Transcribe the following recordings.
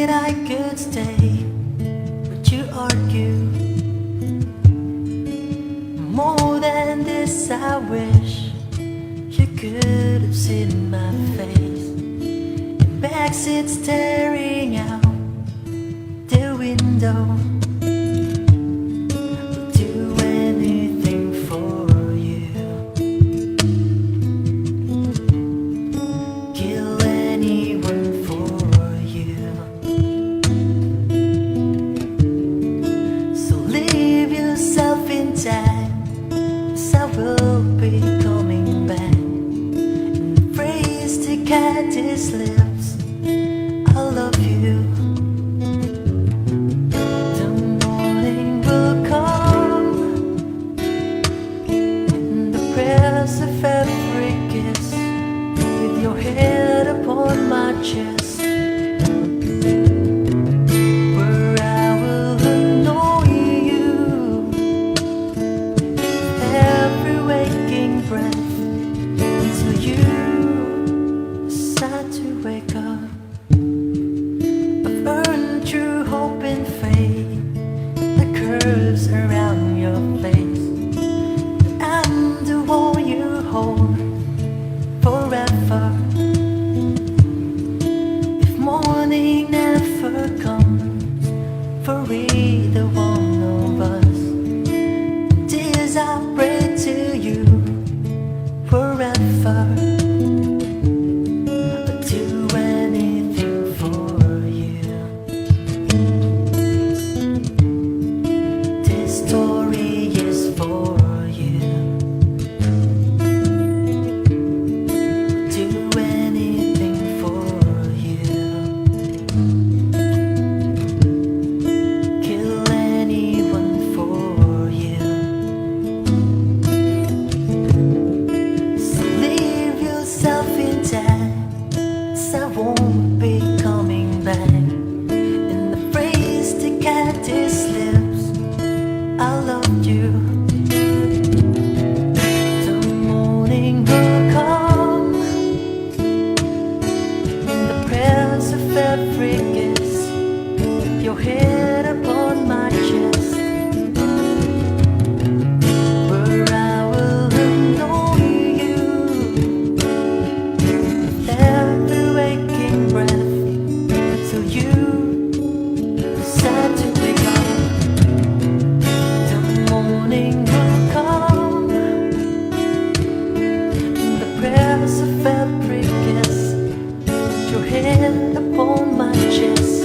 that I could stay, but you argue. More than this, I wish you could have seen my face. In backseat staring out the window. I'll do anything for you. Kill anyone for you. So leave yourself intact, 'cause I will be coming back. And the phrase to cat his lips, I love you. The morning will come, in the press of every kiss, with your head upon my chest, where I will annoy you with every waking breath, until you decide to wake up. I've earned true hope and faith, the curves around your face. I'm the one you hold forever. If morning never comes for either one of us, tears I pray to you forever. I'd do anything for you. This story is for you. Do anything for you. Kill anyone for you. So leave yourself intact, 'cause I won't be coming back. And the phrase to cat his lips, I loved you. The morning will come, in the prayers of every kiss, with your head upon my chest, where I will annoy you with every waking breath, till you decide to wake up. The morning will come, in the prayers of every kiss, with your head upon my chest,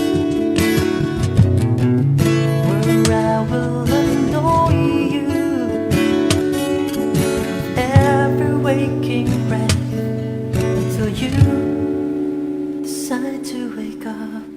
where I will annoy you with every waking breath, till you decide to wake up.